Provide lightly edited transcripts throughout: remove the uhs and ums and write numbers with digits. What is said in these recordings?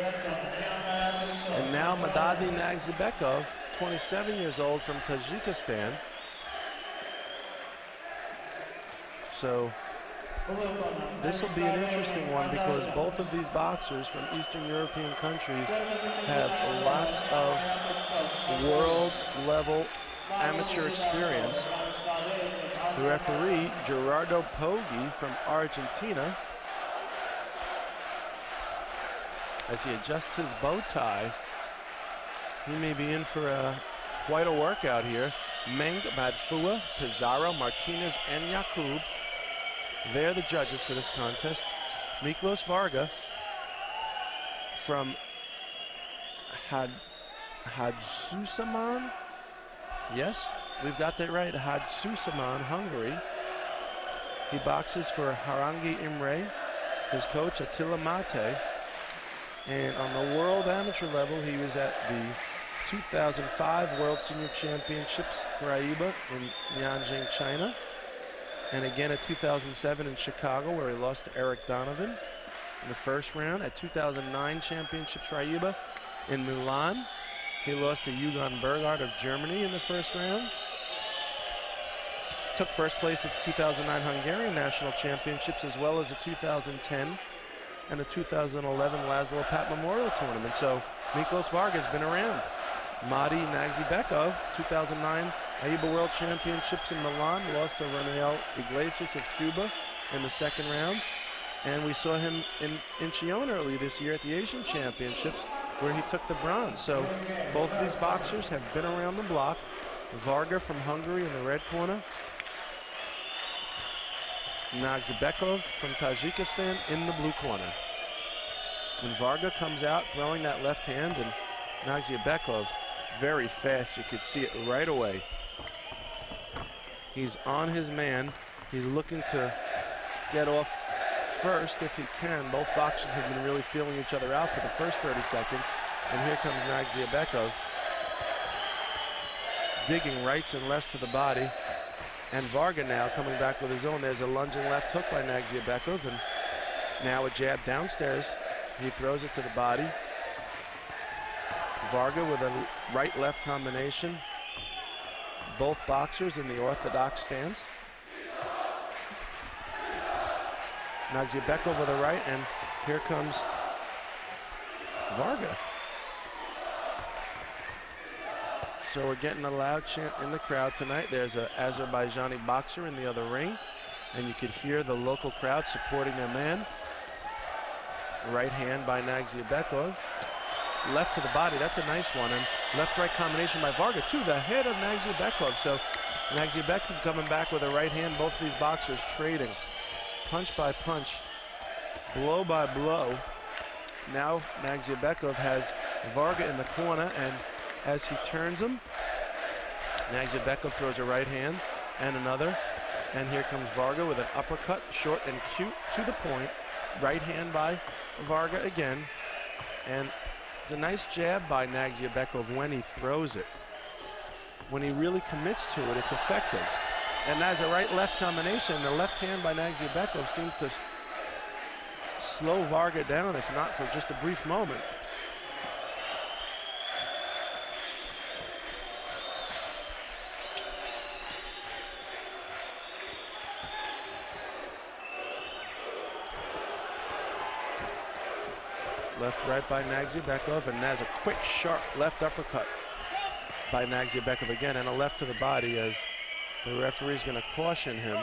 And now Madadi Nagzibekov, 27 years old, from Tajikistan. So this will be an interesting one because both of these boxers from Eastern European countries have lots of world-level amateur experience. The referee, Gerardo Poggi from Argentina, as he adjusts his bow tie, he may be in for quite a workout here. Meng, Madfua, Pizarro, Martinez, and Yakub, they're the judges for this contest. Miklos Varga from Hadsusaman. Yes, we've got that right. Hadsusaman, Hungary. He boxes for Harangi Imre, his coach Attila Mate. And on the world amateur level, he was at the 2005 World Senior Championships for AIBA in Nanjing, China. And again at 2007 in Chicago, where he lost to Eric Donovan in the first round. At 2009 Championships for AIBA in Milan, he lost to Yugan Bergard of Germany in the first round. Took first place at the 2009 Hungarian National Championships, as well as the 2010 and the 2011 Laszlo Papp Memorial Tournament. So Miklos Varga has been around. Madi Nagzibekov, 2009 AIBA World Championships in Milan, lost to Raniel Iglesias of Cuba in the second round. And we saw him in Chaine early this year at the Asian Championships, where he took the bronze. So both of these boxers have been around the block. Varga from Hungary in the red corner. Nagzibekov from Tajikistan in the blue corner. And Varga comes out throwing that left hand, and Nagzibekov very fast. You could see it right away. He's on his man. He's looking to get off first if he can. Both boxers have been really feeling each other out for the first 30 seconds. And here comes Nagzibekov, digging rights and lefts to the body. And Varga now coming back with his own. There's a lunging left hook by Nagzibekov, and now a jab downstairs. He throws it to the body. Varga with a right-left combination. Both boxers in the orthodox stance. Nagzibekov with a right, and here comes Varga. So we're getting a loud chant in the crowd tonight. There's an Azerbaijani boxer in the other ring, and you could hear the local crowd supporting their man. Right hand by Nagzibekov. Left to the body, that's a nice one. And left-right combination by Varga to the head of Nagzibekov. So Nagzibekov coming back with a right hand. Both of these boxers trading punch by punch, blow by blow. Now Nagzibekov has Varga in the corner, and as he turns him, Nagzibekov throws a right hand and another. And here comes Varga with an uppercut, short and cute, to the point. Right hand by Varga again. And it's a nice jab by Nagzibekov when he throws it. When he really commits to it, it's effective. And as a right-left combination, the left hand by Nagzibekov seems to slow Varga down, if not for just a brief moment. Left right by Nagzibekov, and there's a quick, sharp left uppercut by Nagzibekov again, and a left to the body as the referee's going to caution him.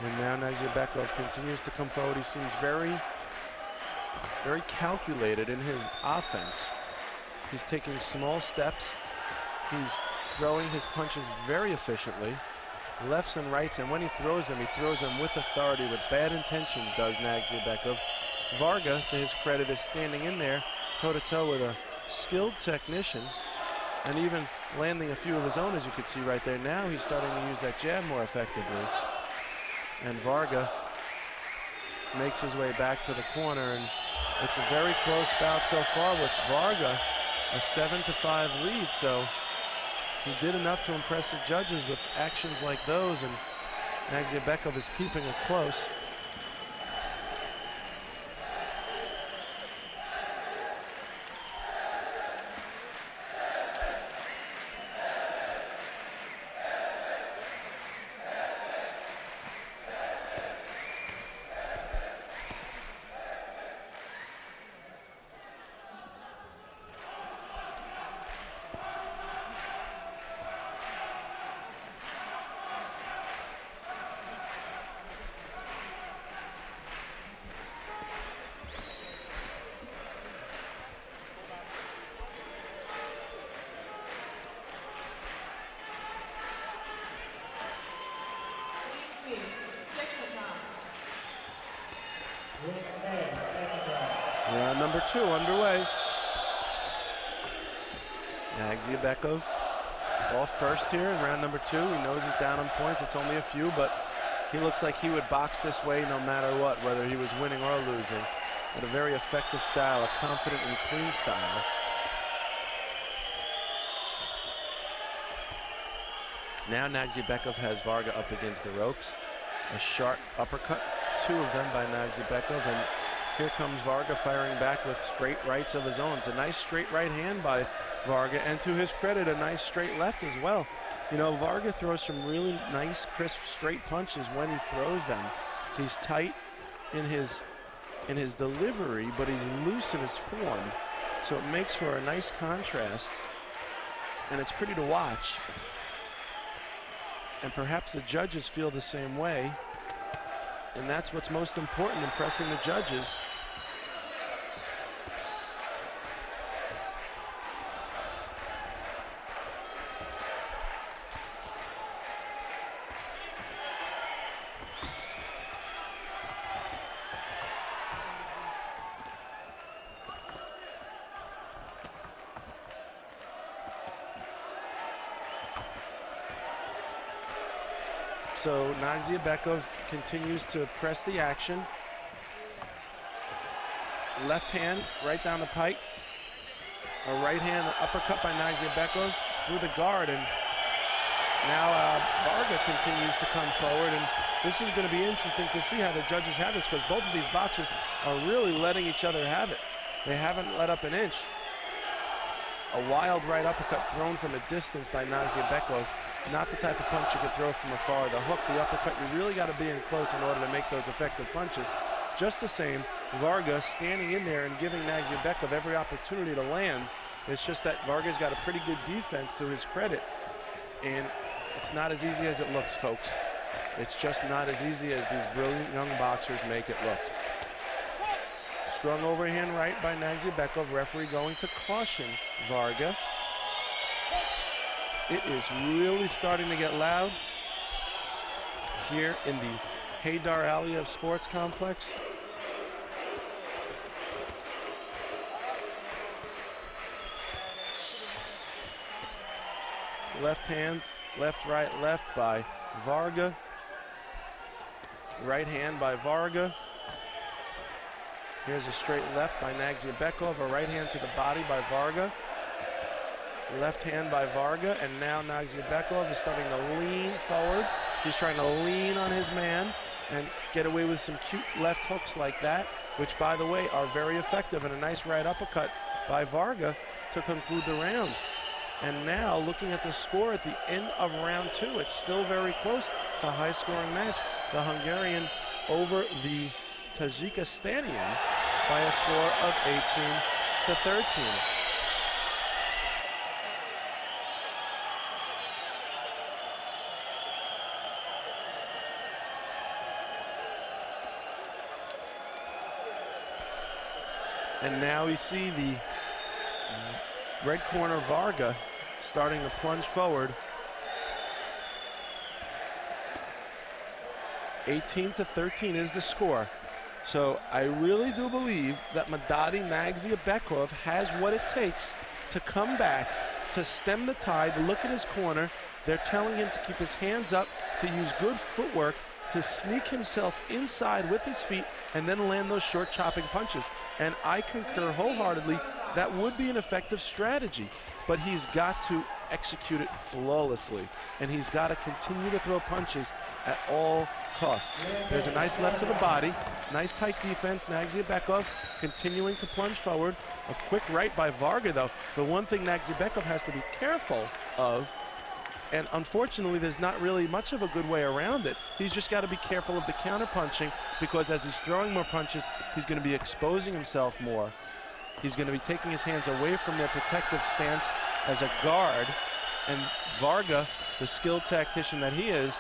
And now Nagzibekov continues to come forward. He seems very, very calculated in his offense. He's taking small steps. He's throwing his punches very efficiently, lefts and rights, and when he throws them with authority, with bad intentions, does Nagzibekov. Varga, to his credit, is standing in there toe-to-toe with a skilled technician, and even landing a few of his own, as you could see right there. Now he's starting to use that jab more effectively. And Varga makes his way back to the corner, and it's a very close bout so far with Varga, a 7-5 lead. So he did enough to impress the judges with actions like those, and Nagzibekov is keeping it close. Round number 2 underway. Nagzibekov off first here in round number 2. He knows he's down on points. It's only a few, but he looks like he would box this way no matter what, whether he was winning or losing. With a very effective style, a confident and clean style. Now Nagzibekov has Varga up against the ropes. A sharp uppercut, 2 of them by Nagzibekov, and here comes Varga firing back with straight rights of his own. It's a nice straight right hand by Varga, and to his credit, a nice straight left as well. You know, Varga throws some really nice, crisp, straight punches when he throws them. He's tight in his delivery, but he's loose in his form. So it makes for a nice contrast, and it's pretty to watch. And perhaps the judges feel the same way. And that's what's most important, impressing the judges. So Nagzibekov continues to press the action. Left hand right down the pike. A right hand uppercut by Nagzibekov through the guard, and now Varga continues to come forward, and this is going to be interesting to see how the judges have this, because both of these boxers are really letting each other have it. They haven't let up an inch. A wild right uppercut thrown from a distance by Nagzibekov. Not the type of punch you can throw from afar. The hook, the uppercut, you really got to be in close in order to make those effective punches. Just the same, Varga standing in there and giving Nagzibekov every opportunity to land. It's just that Varga's got a pretty good defense to his credit. And it's not as easy as it looks, folks. It's just not as easy as these brilliant young boxers make it look. Strong overhand right by Nagzibekov. Referee going to caution Varga. It is really starting to get loud here in the Haydar Aliyev Sports Complex. Left hand, left, right, left by Varga. Right hand by Varga. Here's a straight left by Nagzibekov, a right hand to the body by Varga. Left hand by Varga, and now Nagzibekov is starting to lean forward. He's trying to lean on his man and get away with some cute left hooks like that, which, by the way, are very effective, and a nice right uppercut by Varga to conclude the round. And now, looking at the score at the end of round 2, it's still very close. It's a high-scoring match. The Hungarian over the Tajikistanian by a score of 18-13. And now we see the red corner Varga starting to plunge forward. 18-13 is the score. So I really do believe that Madadi Nagzibekov has what it takes to come back, to stem the tide. Look at his corner. They're telling him to keep his hands up, to use good footwork, to sneak himself inside with his feet and then land those short chopping punches. And I concur wholeheartedly that would be an effective strategy, but he's got to execute it flawlessly. And he's got to continue to throw punches at all costs. There's a nice left to the body. Nice tight defense. Nagzibekov continuing to plunge forward. A quick right by Varga, though. The one thing Nagzibekov has to be careful of, and unfortunately there's not really much of a good way around it, he's just got to be careful of the counter punching, because as he's throwing more punches, he's going to be exposing himself more. He's going to be taking his hands away from their protective stance as a guard, and Varga, the skilled tactician that he is,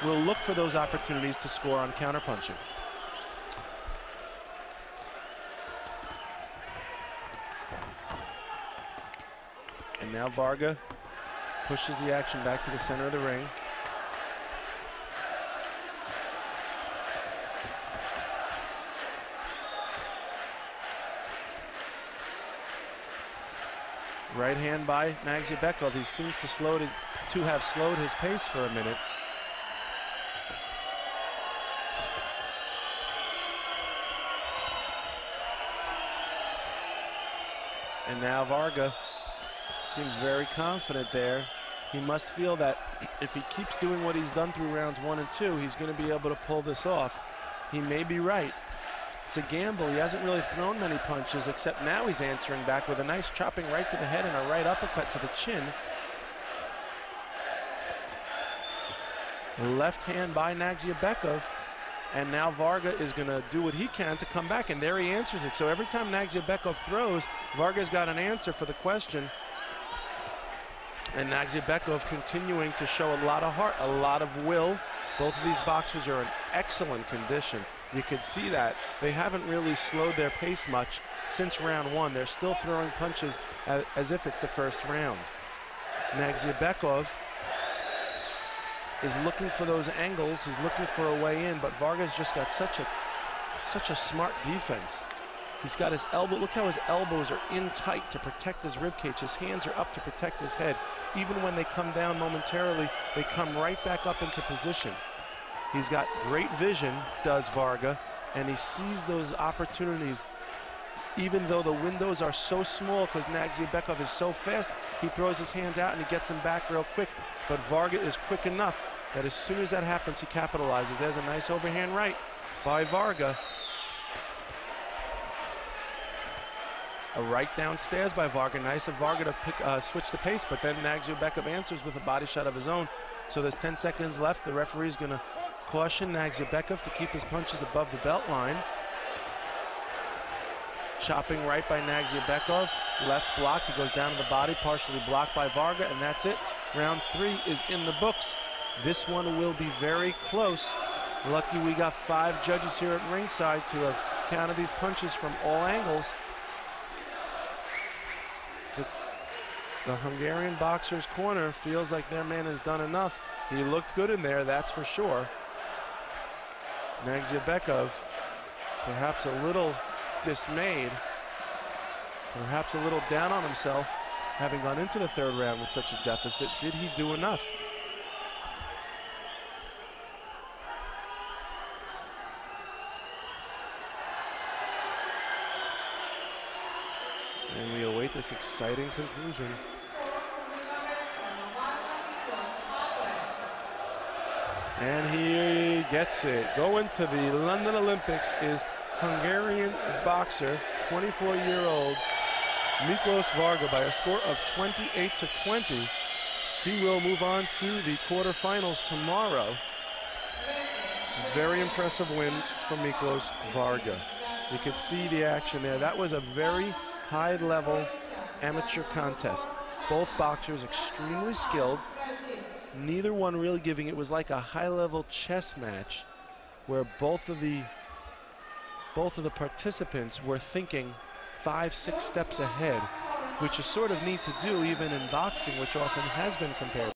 will look for those opportunities to score on counterpunching. And now Varga pushes the action back to the center of the ring. Right hand by Nagzibekov. He seems to have slowed his pace for a minute. And now Varga seems very confident there. He must feel that if he keeps doing what he's done through rounds 1 and 2, he's going to be able to pull this off. He may be right. It's a gamble. He hasn't really thrown many punches, except now he's answering back with a nice chopping right to the head and a right uppercut to the chin. Left hand by Nagzibekov, and now Varga is going to do what he can to come back, and there he answers it. So every time Nagzibekov throws, Varga's got an answer for the question. And Nagzibekov continuing to show a lot of heart, a lot of will. Both of these boxers are in excellent condition. You could see that. They haven't really slowed their pace much since round 1. They're still throwing punches as if it's the first round. Nagzibekov is looking for those angles. He's looking for a way in, but Varga's just got such a smart defense. He's got his elbow. Look how his elbows are in tight to protect his ribcage. His hands are up to protect his head. Even when they come down momentarily, they come right back up into position. He's got great vision, does Varga, and he sees those opportunities. Even though the windows are so small because Nagzibekov is so fast, he throws his hands out and he gets them back real quick. But Varga is quick enough that as soon as that happens, he capitalizes. There's a nice overhand right by Varga. A right downstairs by Varga. Nice of Varga to switch the pace, but then Nagzibekov answers with a body shot of his own. So there's 10 seconds left. The referee's going to caution Nagzibekov to keep his punches above the belt line. Chopping right by Nagzibekov. Left block. He goes down to the body, partially blocked by Varga, and that's it. Round 3 is in the books. This one will be very close. Lucky we got 5 judges here at ringside to have counted these punches from all angles. The Hungarian boxer's corner feels like their man has done enough. He looked good in there, that's for sure. Nagzibekov, perhaps a little dismayed, perhaps a little down on himself, having gone into the 3rd round with such a deficit. Did he do enough? And we await this exciting conclusion. And he gets it. Going to the London Olympics is Hungarian boxer, 24-year-old Miklos Varga by a score of 28-20. He will move on to the quarterfinals tomorrow. Very impressive win from Miklos Varga. You could see the action there. That was a very high-level amateur contest. Both boxers extremely skilled. Neither one really giving. It was like a high-level chess match where both of the participants were thinking 5-6 steps ahead, which is sort of neat to do even in boxing, which often has been compared